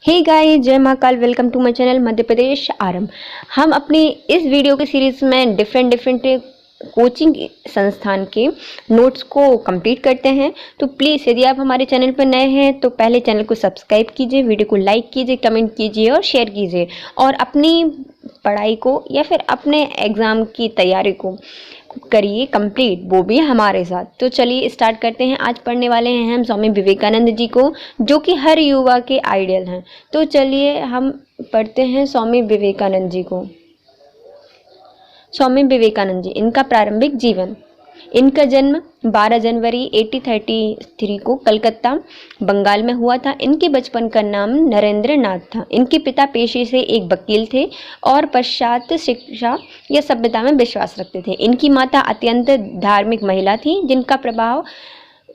हे guys, जय Mahakal. Welcome to my channel Madhya Pradesh Aarambh. हम अपनी इस वीडियो के सीरीज में डिफरेंट कोचिंग संस्थान के नोट्स को कंप्लीट करते हैं। तो प्लीज़ यदि आप हमारे चैनल पर नए हैं तो पहले चैनल को सब्सक्राइब कीजिए, वीडियो को लाइक कीजिए, कमेंट कीजिए और शेयर कीजिए, और अपनी पढ़ाई को या फिर अपने एग्ज़ाम की तैयारी को करिए कंप्लीट, वो भी हमारे साथ। तो चलिए स्टार्ट करते हैं। आज पढ़ने वाले हैं हम स्वामी विवेकानंद जी को, जो कि हर युवा के आइडियल हैं। तो चलिए हम पढ़ते हैं स्वामी विवेकानंद जी को। स्वामी विवेकानंद जी, इनका प्रारंभिक जीवन। इनका जन्म 12 जनवरी 1833 को कलकत्ता बंगाल में हुआ था। इनके बचपन का नाम नरेंद्र नाथ था। इनके पिता पेशे से एक वकील थे और पश्चात शिक्षा या सभ्यता में विश्वास रखते थे। इनकी माता अत्यंत धार्मिक महिला थी, जिनका प्रभाव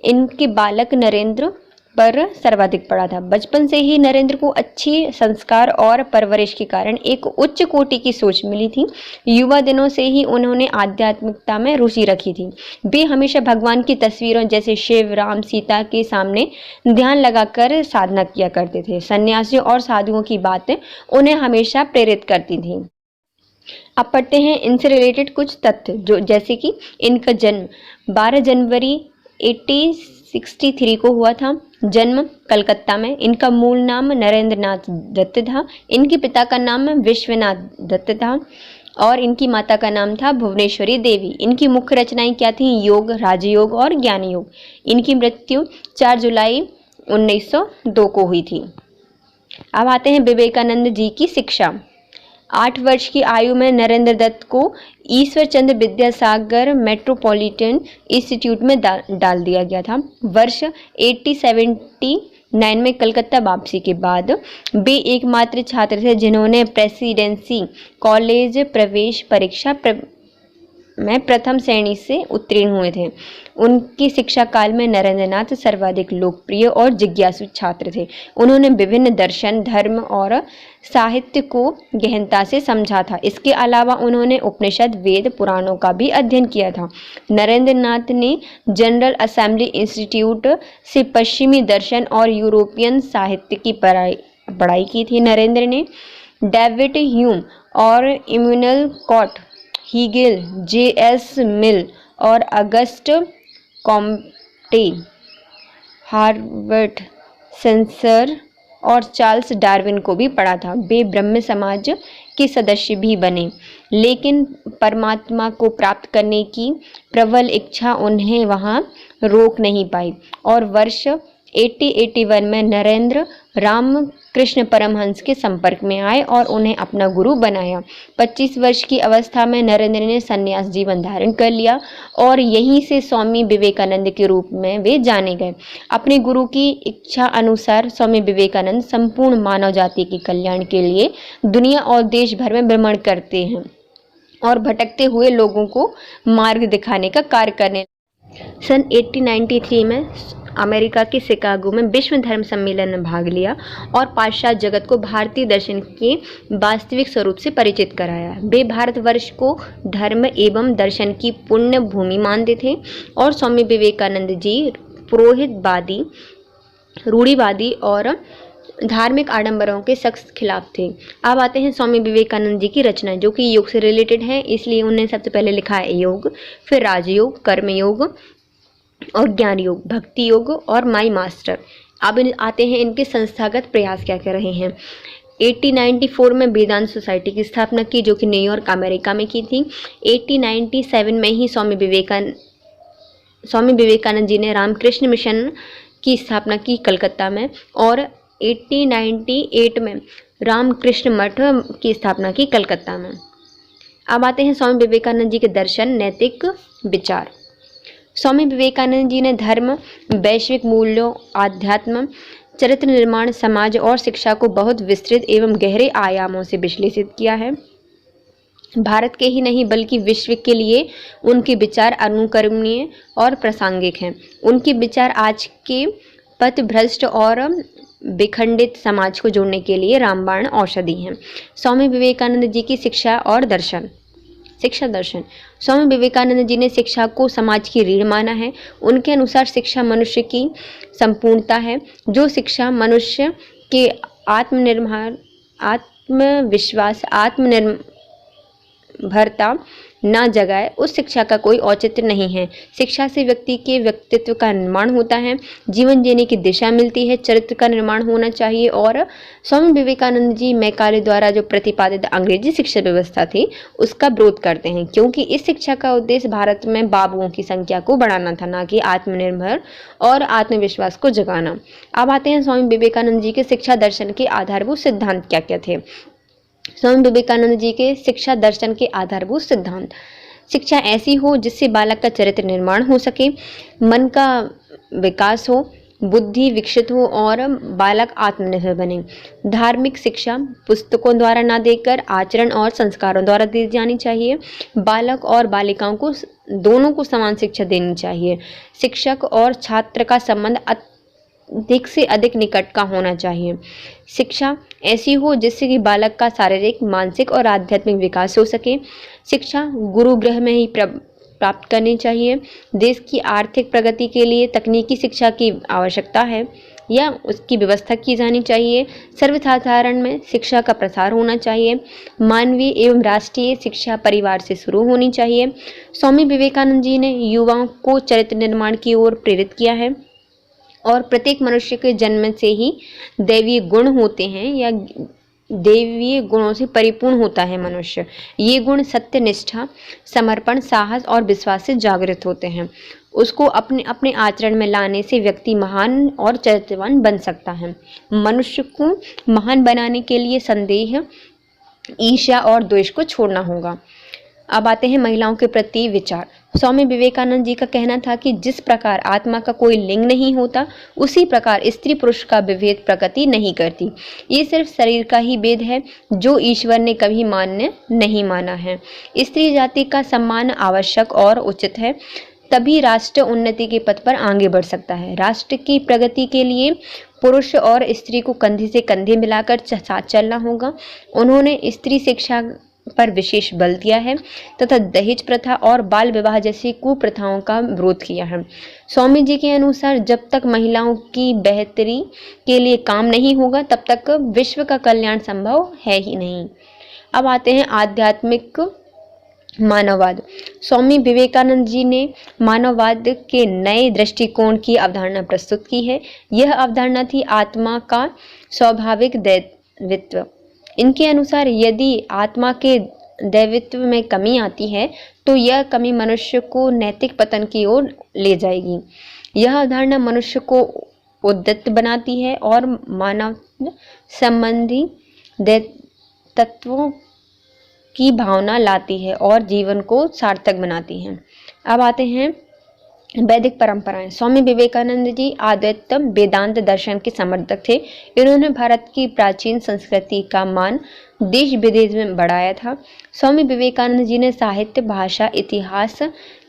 इनके बालक नरेंद्र पर सर्वाधिक पड़ा था। बचपन से ही नरेंद्र को अच्छी संस्कार और परवरिश के कारण एक उच्च कोटि की सोच मिली थी। युवा दिनों से ही उन्होंने आध्यात्मिकता में रुचि रखी थी। वे हमेशा भगवान की तस्वीरों जैसे शिव, राम, सीता के सामने ध्यान लगाकर साधना किया करते थे। सन्यासियों और साधुओं की बातें उन्हें हमेशा प्रेरित करती थी। अब पढ़ते हैं इनसे रिलेटेड कुछ तथ्य, जो जैसे कि इनका जन्म 12 जनवरी 1863 को हुआ था। जन्म कलकत्ता में। इनका मूल नाम नरेंद्र नाथ दत्त था। इनके पिता का नाम विश्वनाथ दत्त था और इनकी माता का नाम था भुवनेश्वरी देवी। इनकी मुख्य रचनाएं क्या थीं? योग, राजयोग और ज्ञान योग। इनकी मृत्यु 4 जुलाई 1902 को हुई थी। अब आते हैं विवेकानंद जी की शिक्षा। 8 वर्ष की आयु में नरेंद्र दत्त को ईश्वर चंद्र विद्यासागर मेट्रोपॉलिटन इंस्टीट्यूट में डाल दिया गया था। वर्ष 1879 में कलकत्ता वापसी के बाद वे एकमात्र छात्र थे जिन्होंने प्रेसिडेंसी कॉलेज प्रवेश परीक्षा में प्रथम श्रेणी से उत्तीर्ण हुए थे। उनकी शिक्षा काल में नरेंद्रनाथ सर्वाधिक लोकप्रिय और जिज्ञासु छात्र थे। उन्होंने विभिन्न दर्शन, धर्म और साहित्य को गहनता से समझा था। इसके अलावा उन्होंने उपनिषद, वेद, पुराणों का भी अध्ययन किया था। नरेंद्रनाथ ने जनरल असेंबली इंस्टीट्यूट से पश्चिमी दर्शन और यूरोपियन साहित्य की पढ़ाई की थी। नरेंद्र ने डेविड ह्यूम और इमैनुएल कॉट, हीगेल, जे.एस. मिल और अगस्ट कॉम्टे, हार्वर्ड सेंसर और चार्ल्स डार्विन को भी पढ़ा था। वे ब्रह्म समाज के सदस्य भी बने, लेकिन परमात्मा को प्राप्त करने की प्रबल इच्छा उन्हें वहां रोक नहीं पाई और वर्ष 1881 में नरेंद्र रामकृष्ण परमहंस के संपर्क में आए और उन्हें अपना गुरु बनाया। 25 वर्ष की अवस्था में नरेंद्र ने संन्यास जीवन धारण कर लिया और यहीं से स्वामी विवेकानंद के रूप में वे जाने गए। अपने गुरु की इच्छा अनुसार स्वामी विवेकानंद संपूर्ण मानव जाति के कल्याण के लिए दुनिया और देश भर में भ्रमण करते हैं और भटकते हुए लोगों को मार्ग दिखाने का कार्य करने। सन 1893 में अमेरिका के शिकागो में विश्व धर्म सम्मेलन में भाग लिया और पाश्चात्य जगत को भारतीय दर्शन के वास्तविक स्वरूप से परिचित कराया। वे भारतवर्ष को धर्म एवं दर्शन की पुण्य भूमि मानते थे और स्वामी विवेकानंद जी पुरोहितवादी, रूढ़िवादी और धार्मिक आडंबरों के सख्त खिलाफ थे। अब आते हैं स्वामी विवेकानंद जी की रचनाएं, जो कि योग से रिलेटेड है, इसलिए उन्होंने सबसे पहले लिखा है योग, फिर राजयोग, कर्मयोग और ज्ञान योग, भक्ति योग और माई मास्टर। अब आते हैं इनके संस्थागत प्रयास क्या कर रहे हैं। 1894 में वेदांत सोसाइटी की स्थापना की, जो कि न्यूयॉर्क अमेरिका में की थी। 1897 में ही स्वामी विवेकानंद जी ने रामकृष्ण मिशन की स्थापना की कलकत्ता में और 1898 में रामकृष्ण मठ की स्थापना की कलकत्ता में। अब आते हैं स्वामी विवेकानंद जी के दर्शन, नैतिक विचार। स्वामी विवेकानंद जी ने धर्म, वैश्विक मूल्यों, आध्यात्म, चरित्र निर्माण, समाज और शिक्षा को बहुत विस्तृत एवं गहरे आयामों से विश्लेषित किया है। भारत के ही नहीं बल्कि विश्व के लिए उनके विचार अनुकरणीय और प्रासंगिक हैं। उनके विचार आज के पथभ्रष्ट और विखंडित समाज को जोड़ने के लिए रामबाण औषधि हैं। स्वामी विवेकानंद जी की शिक्षा और दर्शन। शिक्षा दर्शन। स्वामी विवेकानंद जी ने शिक्षा को समाज की रीढ़ माना है। उनके अनुसार शिक्षा मनुष्य की संपूर्णता है। जो शिक्षा मनुष्य के आत्मविश्वास, आत्मनिर्भरता ना जगाए, उस शिक्षा का कोई औचित्य नहीं है। शिक्षा से व्यक्ति के व्यक्तित्व का निर्माण होता है, जीवन जीने की दिशा मिलती है, चरित्र का निर्माण होना चाहिए। और स्वामी विवेकानंद जी मैकाले द्वारा जो प्रतिपादित अंग्रेजी शिक्षा व्यवस्था थी उसका विरोध करते हैं, क्योंकि इस शिक्षा का उद्देश्य भारत में बाबुओं की संख्या को बढ़ाना था, ना कि आत्मनिर्भर और आत्मविश्वास को जगाना। अब आते हैं स्वामी विवेकानंद जी के शिक्षा दर्शन के आधारभूत सिद्धांत क्या क्या थे। स्वामी विवेकानंद जी के शिक्षा दर्शन के आधारभूत सिद्धांत: शिक्षा ऐसी हो जिससे बालक का चरित्र निर्माण हो सके, मन का विकास हो, बुद्धि विकसित हो और बालक आत्मनिर्भर बने। धार्मिक शिक्षा पुस्तकों द्वारा ना देकर आचरण और संस्कारों द्वारा दी जानी चाहिए। बालक और बालिकाओं को दोनों को समान शिक्षा देनी चाहिए। शिक्षक और छात्र का संबंध अधिक से अधिक निकट का होना चाहिए। शिक्षा ऐसी हो जिससे कि बालक का शारीरिक, मानसिक और आध्यात्मिक विकास हो सके। शिक्षा गुरु गृह में ही प्राप्त करनी चाहिए। देश की आर्थिक प्रगति के लिए तकनीकी शिक्षा की आवश्यकता है या उसकी व्यवस्था की जानी चाहिए। सर्वसाधारण में शिक्षा का प्रसार होना चाहिए। मानवीय एवं राष्ट्रीय शिक्षा परिवार से शुरू होनी चाहिए। स्वामी विवेकानंद जी ने युवाओं को चरित्र निर्माण की ओर प्रेरित किया है और प्रत्येक मनुष्य के जन्म से ही दैवीय गुण होते हैं या दैवीय गुणों से परिपूर्ण होता है मनुष्य। ये गुण सत्य, निष्ठा, समर्पण, साहस और विश्वास से जागृत होते हैं। उसको अपने अपने आचरण में लाने से व्यक्ति महान और चरित्रवान बन सकता है। मनुष्य को महान बनाने के लिए संदेह, ईर्ष्या और द्वेष को छोड़ना होगा। अब आते हैं महिलाओं के प्रति विचार। स्वामी विवेकानंद जी का कहना था कि जिस प्रकार आत्मा का कोई लिंग नहीं होता, उसी प्रकार स्त्री पुरुष का विभेद प्रकृति नहीं करती। ये सिर्फ शरीर का ही भेद है जो ईश्वर ने कभी मान्य नहीं माना है। स्त्री जाति का सम्मान आवश्यक और उचित है, तभी राष्ट्र उन्नति के पथ पर आगे बढ़ सकता है। राष्ट्र की प्रगति के लिए पुरुष और स्त्री को कंधे से कंधे मिलाकर साथ चलना होगा। उन्होंने स्त्री शिक्षा पर विशेष बल दिया है तथा दहेज प्रथा और बाल विवाह जैसी कुप्रथाओं का विरोध किया है। स्वामी जी के अनुसार जब तक महिलाओं की बेहतरी के लिए काम नहीं होगा तब तक विश्व का कल्याण संभव है ही नहीं। अब आते हैं आध्यात्मिक मानववाद। स्वामी विवेकानंद जी ने मानववाद के नए दृष्टिकोण की अवधारणा प्रस्तुत की है। यह अवधारणा थी आत्मा का स्वाभाविक दैवित्व। इनके अनुसार यदि आत्मा के दैवित्व में कमी आती है तो यह कमी मनुष्य को नैतिक पतन की ओर ले जाएगी। यह अवधारणा मनुष्य को उद्यत बनाती है और मानव संबंधी तत्वों की भावना लाती है और जीवन को सार्थक बनाती है। अब आते हैं वैदिक परंपराएं। स्वामी विवेकानंद जी अद्वैत वेदांत दर्शन के समर्थक थे। इन्होंने भारत की प्राचीन संस्कृति का मान देश विदेश में बढ़ाया था। स्वामी विवेकानंद जी ने साहित्य, भाषा, इतिहास,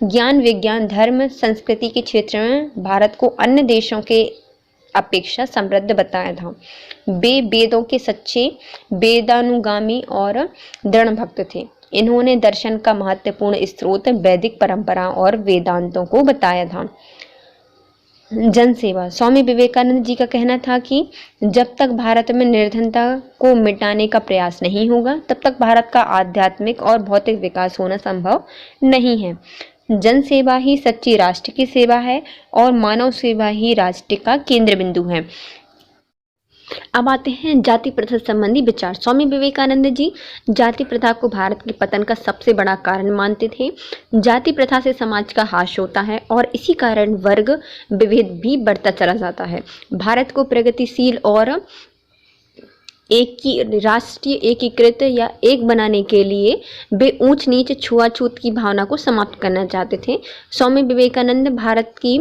ज्ञान, विज्ञान, धर्म, संस्कृति के क्षेत्र में भारत को अन्य देशों के अपेक्षा समृद्ध बताया था। वे वेदों के सच्चे वेदानुगामी और दृढ़ भक्त थे। इन्होंने दर्शन का महत्वपूर्ण स्रोत वैदिक परंपरा और वेदांतों को बताया था। जन सेवा। स्वामी विवेकानंद जी का कहना था कि जब तक भारत में निर्धनता को मिटाने का प्रयास नहीं होगा तब तक भारत का आध्यात्मिक और भौतिक विकास होना संभव नहीं है। जन सेवा ही सच्ची राष्ट्र की सेवा है और मानव सेवा ही राष्ट्र का केंद्र बिंदु है। अब आते हैं जाति प्रथा संबंधी विचार। स्वामी विवेकानंद जी जाति प्रथा को भारत के पतन का सबसे बड़ा कारण मानते थे। जाति प्रथा से समाज का हाश होता है और इसी कारण वर्ग विभेद भी बढ़ता चला जाता है। भारत को प्रगतिशील और राष्ट्रीय एकीकृत या एक बनाने के लिए वे ऊंच नीच, छुआछूत की भावना को समाप्त करना चाहते थे। स्वामी विवेकानंद भारत की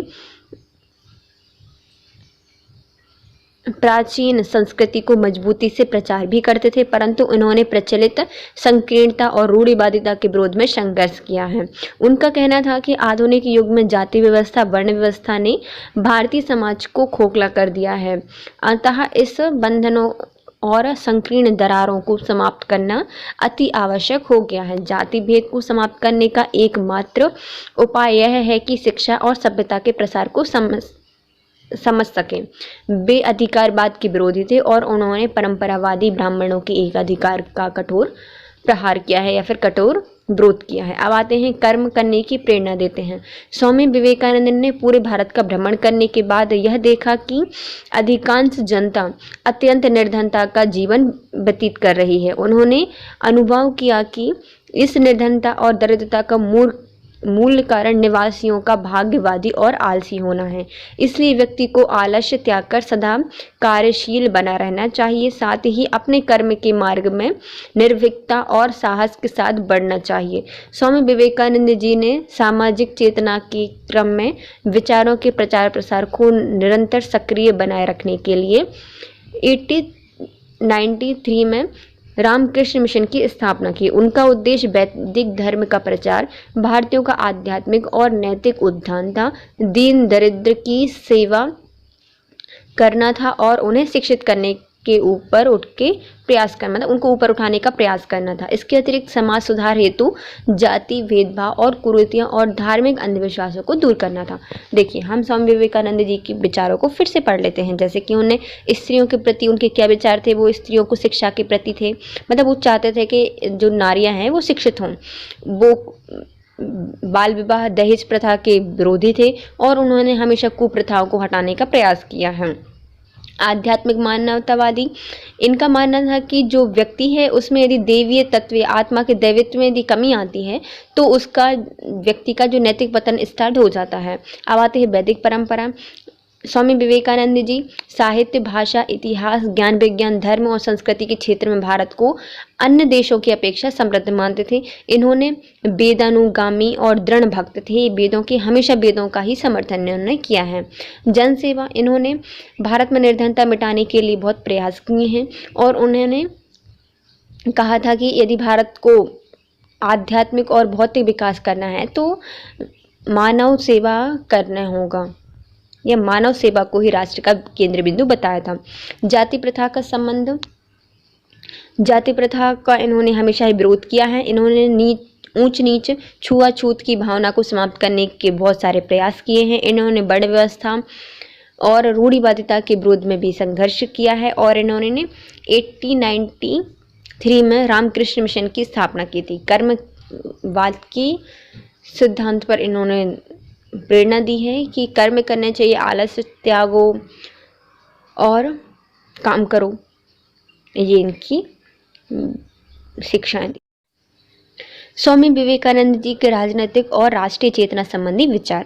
प्राचीन संस्कृति को मजबूती से प्रचार भी करते थे, परंतु उन्होंने प्रचलित संकीर्णता और रूढ़िवादिता के विरोध में संघर्ष किया है। उनका कहना था कि आधुनिक युग में जाति व्यवस्था, वर्ण व्यवस्था ने भारतीय समाज को खोखला कर दिया है। अतः इस बंधनों और संकीर्ण दरारों को समाप्त करना अति आवश्यक हो गया है। जाति भेद को समाप्त करने का एकमात्र उपाय यह है कि शिक्षा और सभ्यता के प्रसार को समझ सकें। वे अधिकारवाद के विरोधी थे और उन्होंने परंपरावादी ब्राह्मणों के एकाधिकार का कठोर प्रहार किया है या फिर कठोर विरोध किया है। अब आते हैं कर्म करने की प्रेरणा देते हैं। स्वामी विवेकानंद ने पूरे भारत का भ्रमण करने के बाद यह देखा कि अधिकांश जनता अत्यंत निर्धनता का जीवन व्यतीत कर रही है। उन्होंने अनुभव किया कि इस निर्धनता और दरिद्रता का मूल कारण निवासियों का भाग्यवादी और आलसी होना है। इसलिए व्यक्ति को आलस्य त्याग कर सदा कार्यशील बना रहना चाहिए। साथ ही अपने कर्म के मार्ग में निर्भीकता और साहस के साथ बढ़ना चाहिए। स्वामी विवेकानंद जी ने सामाजिक चेतना के क्रम में विचारों के प्रचार प्रसार को निरंतर सक्रिय बनाए रखने के लिए 1893 में रामकृष्ण मिशन की स्थापना की। उनका उद्देश्य वैदिक धर्म का प्रचार, भारतीयों का आध्यात्मिक और नैतिक उत्थान था, दीन दरिद्र की सेवा करना था और उन्हें शिक्षित करने के ऊपर उठ के प्रयास करना, मतलब उनको ऊपर उठाने का प्रयास करना था। इसके अतिरिक्त समाज सुधार हेतु जाति भेदभाव और कुरीतियां और धार्मिक अंधविश्वासों को दूर करना था। देखिए, हम स्वामी विवेकानंद जी के विचारों को फिर से पढ़ लेते हैं। जैसे कि उन्हें स्त्रियों के प्रति उनके क्या विचार थे, वो स्त्रियों को शिक्षा के प्रति थे, मतलब वो चाहते थे कि जो नारियां हैं वो शिक्षित हों। वो बाल विवाह दहेज प्रथा के विरोधी थे और उन्होंने हमेशा कुप्रथाओं को हटाने का प्रयास किया है। आध्यात्मिक मानवतावादी, इनका मानना था कि जो व्यक्ति है उसमें यदि देवीय तत्व, आत्मा के दैवित्व में यदि कमी आती है तो उसका व्यक्ति का जो नैतिक पतन स्टार्ट हो जाता है। अब आते हैं वैदिक परंपरा। स्वामी विवेकानंद जी साहित्य, भाषा, इतिहास, ज्ञान विज्ञान, धर्म और संस्कृति के क्षेत्र में भारत को अन्य देशों की अपेक्षा समृद्ध मानते थे। इन्होंने वेदानुगामी और दृढ़ भक्त थे। वेदों के हमेशा वेदों का ही समर्थन इन्होंने किया है। जन सेवा, इन्होंने भारत में निर्धनता मिटाने के लिए बहुत प्रयास किए हैं और उन्होंने कहा था कि यदि भारत को आध्यात्मिक और भौतिक विकास करना है तो मानव सेवा करना होगा। यह मानव सेवा को ही राष्ट्र का केंद्र बिंदु बताया था। जाति प्रथा का संबंध, जाति प्रथा का इन्होंने हमेशा ही विरोध किया है। इन्होंने ऊंच नीच, छुआछूत की भावना को समाप्त करने के बहुत सारे प्रयास किए हैं। इन्होंने वर्ण व्यवस्था और रूढ़िवादिता के विरोध में भी संघर्ष किया है और इन्होंने 1893 में रामकृष्ण मिशन की स्थापना की थी। कर्मवाद की सिद्धांत पर इन्होंने प्रेरणा दी है कि कर्म करना चाहिए, आलस्य त्यागो और काम करो, ये इनकी शिक्षाएं दी। स्वामी विवेकानंद जी के राजनीतिक और राष्ट्रीय चेतना संबंधी विचार।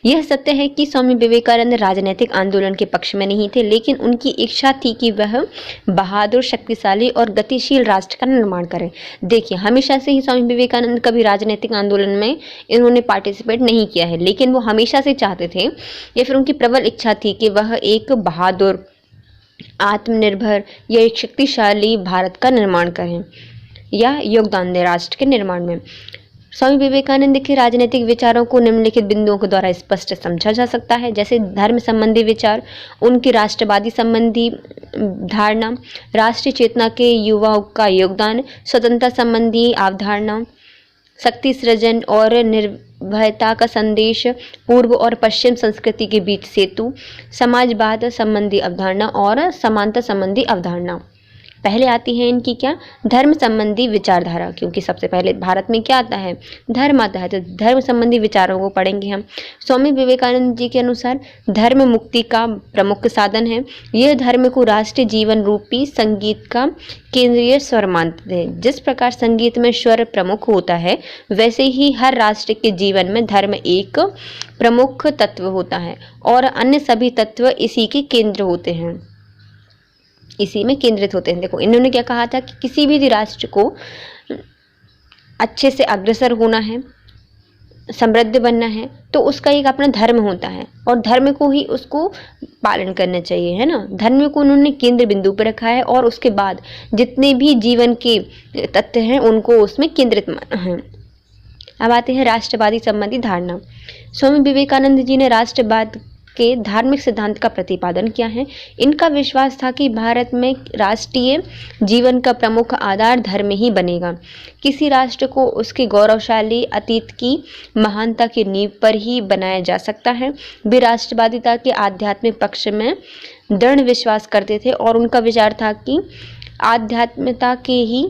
यह सत्य है कि स्वामी विवेकानंद राजनीतिक आंदोलन के पक्ष में नहीं थे, लेकिन उनकी इच्छा थी कि वह बहादुर, शक्तिशाली और गतिशील राष्ट्र का निर्माण करें। देखिए, हमेशा से ही स्वामी विवेकानंद कभी राजनीतिक आंदोलन में इन्होंने पार्टिसिपेट नहीं किया है, लेकिन वो हमेशा से चाहते थे या फिर उनकी प्रबल इच्छा थी कि वह एक बहादुर, आत्मनिर्भर या एक शक्तिशाली भारत का निर्माण करें या योगदान दें राष्ट्र के निर्माण में। स्वामी विवेकानंद के राजनीतिक विचारों को निम्नलिखित बिंदुओं के द्वारा स्पष्ट समझा जा सकता है। जैसे धर्म संबंधी विचार, उनकी राष्ट्रवादी संबंधी धारणा, राष्ट्रीय चेतना के युवाओं का योगदान, स्वतंत्रता संबंधी अवधारणा, शक्ति सृजन और निर्भयता का संदेश, पूर्व और पश्चिम संस्कृति के बीच सेतु, समाजवाद संबंधी अवधारणा और समानता संबंधी अवधारणा। पहले आती है इनकी क्या, धर्म संबंधी विचारधारा, क्योंकि सबसे पहले भारत में क्या आता है, धर्म आता है, तो धर्म संबंधी विचारों को पढ़ेंगे हम। स्वामी विवेकानंद जी के अनुसार धर्म मुक्ति का प्रमुख साधन है। यह धर्म को राष्ट्रीय जीवन रूपी संगीत का केंद्रीय स्वर मानते थे। जिस प्रकार संगीत में स्वर प्रमुख होता है, वैसे ही हर राष्ट्र के जीवन में धर्म एक प्रमुख तत्व होता है और अन्य सभी तत्व इसी के केंद्र होते हैं, इसी में केंद्रित होते हैं। देखो, इन्होंने क्या कहा था कि किसी भी राष्ट्र को अच्छे से अग्रसर होना है, समृद्ध बनना है, तो उसका एक अपना धर्म होता है और धर्म को ही उसको पालन करना चाहिए, है ना। धर्म को उन्होंने केंद्र बिंदु पर रखा है और उसके बाद जितने भी जीवन के तत्व हैं उनको उसमें केंद्रित माना है। अब आते हैं राष्ट्रवादी संबंधी धारणा। स्वामी विवेकानंद जी ने राष्ट्रवाद के धार्मिक सिद्धांत का प्रतिपादन किया है। इनका विश्वास था कि भारत में राष्ट्रीय जीवन का प्रमुख आधार धर्म ही बनेगा। किसी राष्ट्र को उसके गौरवशाली अतीत की महानता की नींव पर ही बनाया जा सकता है। वे राष्ट्रवादिता के आध्यात्मिक पक्ष में दृढ़ विश्वास करते थे और उनका विचार था कि आध्यात्मिकता के ही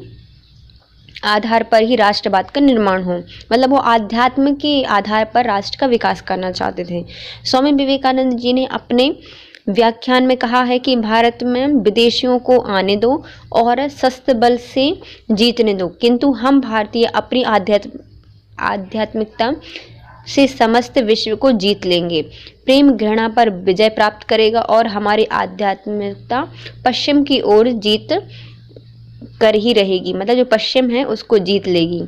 आधार पर ही राष्ट्रवाद का निर्माण हो, मतलब वो आध्यात्म के आधार पर राष्ट्र का विकास करना चाहते थे। स्वामी विवेकानंद जी ने अपने व्याख्यान में कहा है कि भारत में विदेशियों को आने दो और शस्त्र बल से जीतने दो, किंतु हम भारतीय अपनी आध्यात्मिकता से समस्त विश्व को जीत लेंगे। प्रेम घृणा पर विजय प्राप्त करेगा और हमारी आध्यात्मिकता पश्चिम की ओर जीत कर ही रहेगी, मतलब जो पश्चिम है उसको जीत लेगी।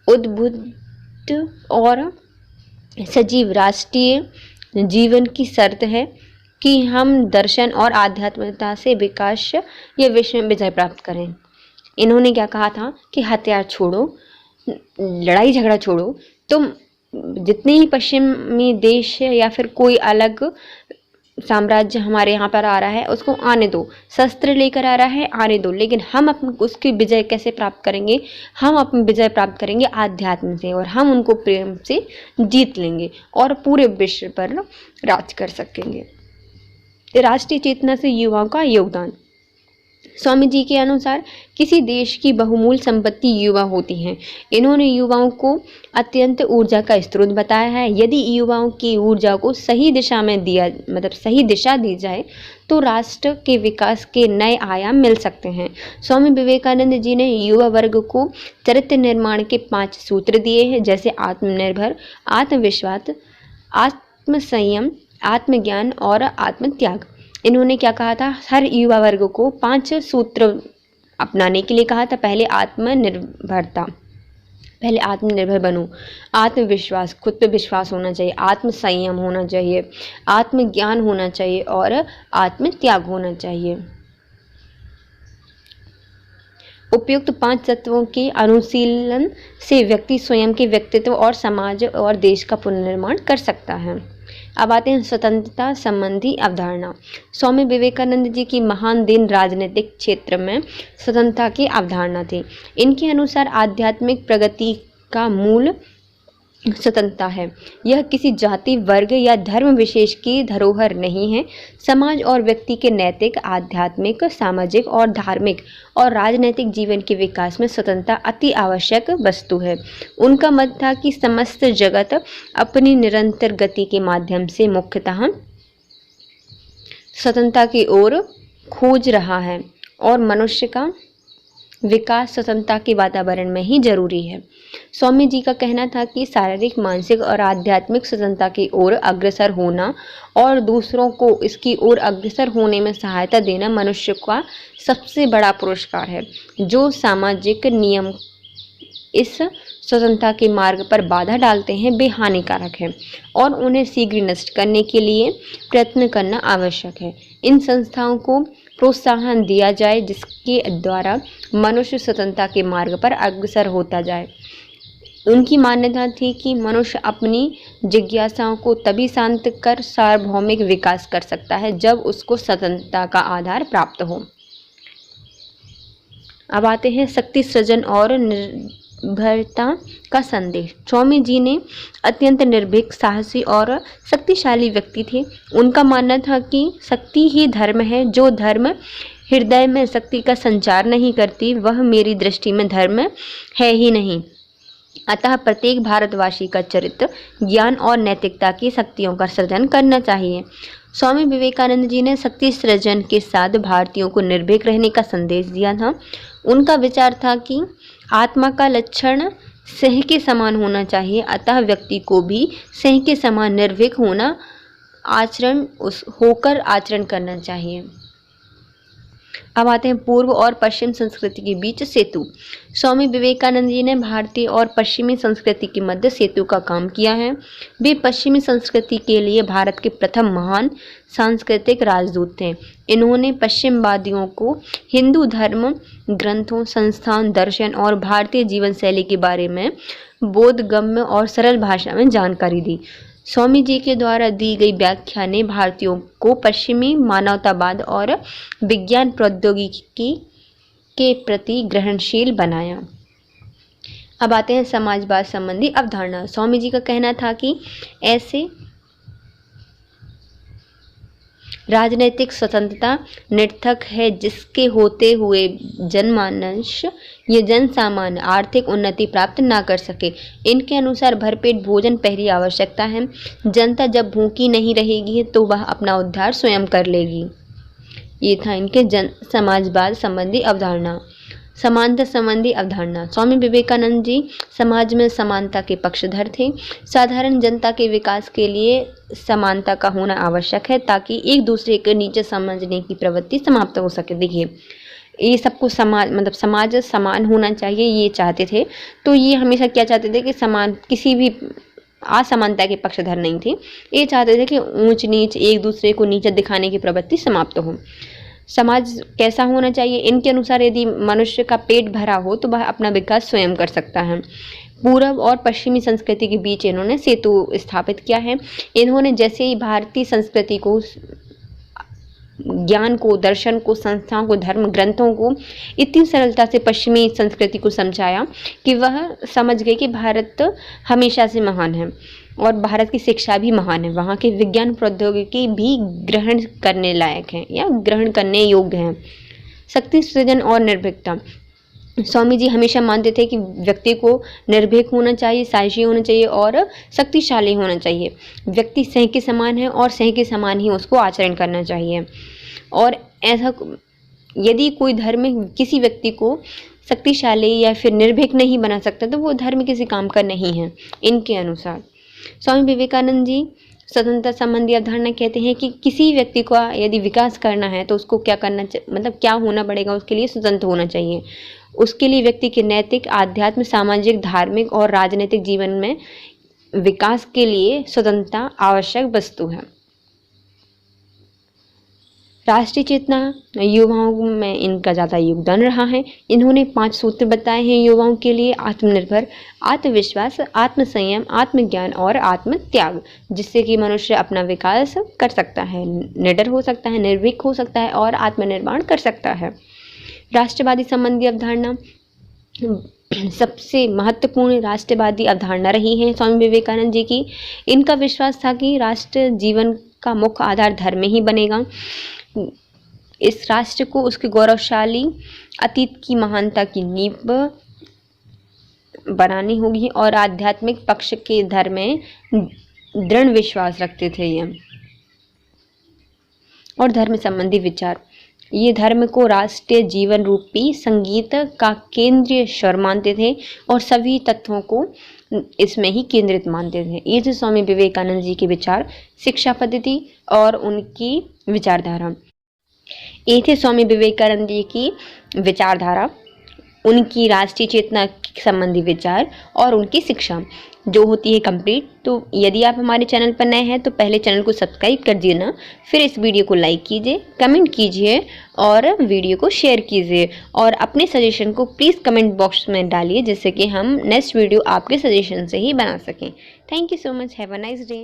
उद्बुद्ध और सजीव राष्ट्रीय जीवन की शर्त है कि हम दर्शन और आध्यात्मिकता से विकास या विश्व में विजय प्राप्त करें। इन्होंने क्या कहा था कि हथियार छोड़ो, लड़ाई झगड़ा छोड़ो, तुम जितने ही पश्चिमी देश या फिर कोई अलग साम्राज्य हमारे यहाँ पर आ रहा है उसको आने दो, शस्त्र लेकर आ रहा है आने दो, लेकिन हम उसकी विजय कैसे प्राप्त करेंगे? हम अपनी विजय प्राप्त करेंगे आध्यात्म से, और हम उनको प्रेम से जीत लेंगे और पूरे विश्व पर राज कर सकेंगे। राष्ट्रीय चेतना से युवाओं का योगदान। स्वामी जी के अनुसार किसी देश की बहुमूल्य संपत्ति युवा होती हैं। इन्होंने युवाओं को अत्यंत ऊर्जा का स्रोत बताया है। यदि युवाओं की ऊर्जा को सही दिशा में सही दिशा दी जाए तो राष्ट्र के विकास के नए आयाम मिल सकते हैं। स्वामी विवेकानंद जी ने युवा वर्ग को चरित्र निर्माण के 5 सूत्र दिए हैं, जैसे आत्मनिर्भर, आत्मविश्वास, आत्मसंयम, आत्मज्ञान और आत्मत्याग। इन्होंने क्या कहा था? हर युवा वर्ग को 5 सूत्र अपनाने के लिए कहा था। पहले आत्मनिर्भर बनो, आत्मविश्वास, खुद पे विश्वास होना चाहिए, आत्मसंयम होना चाहिए, आत्मज्ञान होना चाहिए और आत्मत्याग होना चाहिए। उपयुक्त 5 तत्वों के अनुशीलन से व्यक्ति स्वयं के व्यक्तित्व और समाज और देश का पुनर्निर्माण कर सकता है। अब आते हैं स्वतंत्रता संबंधी अवधारणा। स्वामी विवेकानंद जी की महान देन राजनीतिक क्षेत्र में स्वतंत्रता की अवधारणा थी। इनके अनुसार आध्यात्मिक प्रगति का मूल स्वतंत्रता है। यह किसी जाति, वर्ग या धर्म विशेष की धरोहर नहीं है। समाज और व्यक्ति के नैतिक, आध्यात्मिक, सामाजिक और धार्मिक और राजनैतिक जीवन के विकास में स्वतंत्रता अति आवश्यक वस्तु है। उनका मत था कि समस्त जगत अपनी निरंतर गति के माध्यम से मुख्यतः स्वतंत्रता की ओर खोज रहा है और मनुष्य का विकास स्वतंत्रता के वातावरण में ही जरूरी है। स्वामी जी का कहना था कि शारीरिक, मानसिक और आध्यात्मिक स्वतंत्रता की ओर अग्रसर होना और दूसरों को इसकी ओर अग्रसर होने में सहायता देना मनुष्य का सबसे बड़ा पुरस्कार है। जो सामाजिक नियम इस स्वतंत्रता के मार्ग पर बाधा डालते हैं वे हानिकारक हैं और उन्हें शीघ्र नष्ट करने के लिए प्रयत्न करना आवश्यक है। इन संस्थाओं को प्रोत्साहन दिया जाए जिसके द्वारा मनुष्य स्वतंत्रता के मार्ग पर अग्रसर होता जाए। उनकी मान्यता थी कि मनुष्य अपनी जिज्ञासाओं को तभी शांत कर सार्वभौमिक विकास कर सकता है जब उसको स्वतंत्रता का आधार प्राप्त हो। अब आते हैं शक्ति सृजन और निर्भरता का संदेश। स्वामी जी ने अत्यंत निर्भीक, साहसी और शक्तिशाली व्यक्ति थे। उनका मानना था कि शक्ति ही धर्म है। जो धर्म हृदय में शक्ति का संचार नहीं करती वह मेरी दृष्टि में धर्म है ही नहीं। अतः प्रत्येक भारतवासी का चरित्र, ज्ञान और नैतिकता की शक्तियों का सृजन करना चाहिए। स्वामी विवेकानंद जी ने शक्ति सृजन के साथ भारतीयों को निर्भीक रहने का संदेश दिया था। उनका विचार था कि आत्मा का लक्षण सिंह के समान होना चाहिए, अतः व्यक्ति को भी सिंह के समान निर्भीक होकर आचरण करना चाहिए। अब आते हैं पूर्व और पश्चिम संस्कृति के बीच सेतु। स्वामी विवेकानंद जी ने भारतीय और पश्चिमी संस्कृति के मध्य सेतु का काम किया है। वे पश्चिमी संस्कृति के लिए भारत के प्रथम महान सांस्कृतिक राजदूत थे। इन्होंने पश्चिमवादियों को हिंदू धर्म, ग्रंथों, संस्थान, दर्शन और भारतीय जीवन शैली के बारे में बोधगम्य और सरल भाषा में जानकारी दी। स्वामी जी के द्वारा दी गई व्याख्या ने भारतीयों को पश्चिमी मानवतावाद और विज्ञान प्रौद्योगिकी के प्रति ग्रहणशील बनाया। अब आते हैं समाजवाद संबंधी अवधारणा। स्वामी जी का कहना था कि ऐसे राजनीतिक स्वतंत्रता निरर्थक है जिसके होते हुए जनमानस ये जन सामान्य आर्थिक उन्नति प्राप्त ना कर सके। इनके अनुसार भरपेट भोजन पहली आवश्यकता है। जनता जब भूखी नहीं रहेगी तो वह अपना उद्धार स्वयं कर लेगी। ये था इनके जन समाजवाद संबंधी अवधारणा। समानता संबंधी अवधारणा। स्वामी विवेकानंद जी समाज में समानता के पक्षधर थे। साधारण जनता के विकास के लिए समानता का होना आवश्यक है ताकि एक दूसरे के नीचे समझने की प्रवृत्ति समाप्त हो सके। देखिए, ये सबको समाज समान होना चाहिए, ये चाहते थे। तो ये हमेशा क्या चाहते थे कि समान, किसी भी असमानता के पक्षधर नहीं थे। ये चाहते थे कि ऊंच नीच, एक दूसरे को नीचे दिखाने की प्रवृत्ति समाप्त हो। समाज कैसा होना चाहिए? इनके अनुसार यदि मनुष्य का पेट भरा हो तो वह अपना विकास स्वयं कर सकता है। पूर्व और पश्चिमी संस्कृति के बीच इन्होंने सेतु स्थापित किया है। इन्होंने जैसे ही भारतीय संस्कृति को, ज्ञान को, दर्शन को, संस्थाओं को, धर्म ग्रंथों को इतनी सरलता से पश्चिमी संस्कृति को समझाया कि वह समझ गए कि भारत हमेशा से महान है और भारत की शिक्षा भी महान है। वहाँ के विज्ञान प्रौद्योगिकी भी ग्रहण करने लायक हैं या ग्रहण करने योग्य हैं। शक्ति सृजन और निर्भीकता। स्वामी जी हमेशा मानते थे कि व्यक्ति को निर्भीक होना चाहिए, साहसी होना चाहिए और शक्तिशाली होना चाहिए। व्यक्ति सह के समान है और सह के समान ही उसको आचरण करना चाहिए। और ऐसा यदि कोई धर्म किसी व्यक्ति को शक्तिशाली या फिर निर्भीक नहीं बना सकता तो वो धर्म किसी काम का नहीं है इनके अनुसार। स्वामी विवेकानंद जी स्वतंत्रता संबंधी अवधारणा कहते हैं कि किसी व्यक्ति को यदि विकास करना है तो उसको क्या करना, क्या होना पड़ेगा, उसके लिए स्वतंत्र होना चाहिए। उसके लिए व्यक्ति के नैतिक, आध्यात्मिक, सामाजिक, धार्मिक और राजनीतिक जीवन में विकास के लिए स्वतंत्रता आवश्यक वस्तु है। राष्ट्रीय चेतना युवाओं में इनका ज़्यादा योगदान रहा है। इन्होंने 5 सूत्र बताए हैं युवाओं के लिए: आत्मनिर्भर, आत्मविश्वास, आत्मसंयम, आत्मज्ञान और आत्मत्याग, जिससे कि मनुष्य अपना विकास कर सकता है, निडर हो सकता है, निर्भीक हो सकता है और आत्मनिर्माण कर सकता है। राष्ट्रवादी संबंधी अवधारणा सबसे महत्वपूर्ण राष्ट्रवादी अवधारणा रही है स्वामी विवेकानंद जी की। इनका विश्वास था कि राष्ट्र जीवन का मुख्य आधार धर्म ही बनेगा। इस राष्ट्र को उसके गौरवशाली अतीत की महानता की नींव बनानी होगी और आध्यात्मिक पक्ष के धर्म में दृढ़ विश्वास रखते थे ये। और धर्म संबंधी विचार, ये धर्म को राष्ट्रीय जीवन रूपी संगीत का केंद्रीय स्वर मानते थे और सभी तत्वों को इसमें ही केंद्रित मानते थे। ये थे स्वामी विवेकानंद जी के विचार, शिक्षा पद्धति और उनकी विचारधारा। ये थे स्वामी विवेकानंद जी की विचारधारा, उनकी राष्ट्रीय चेतना संबंधी विचार और उनकी शिक्षा जो होती है कंप्लीट। तो यदि आप हमारे चैनल पर नए हैं तो पहले चैनल को सब्सक्राइब कर दिए ना, फिर इस वीडियो को लाइक कीजिए, कमेंट कीजिए और वीडियो को शेयर कीजिए और अपने सजेशन को प्लीज़ कमेंट बॉक्स में डालिए जिससे कि हम नेक्स्ट वीडियो आपके सजेशन से ही बना सकें। Thank you so much. Have a nice day.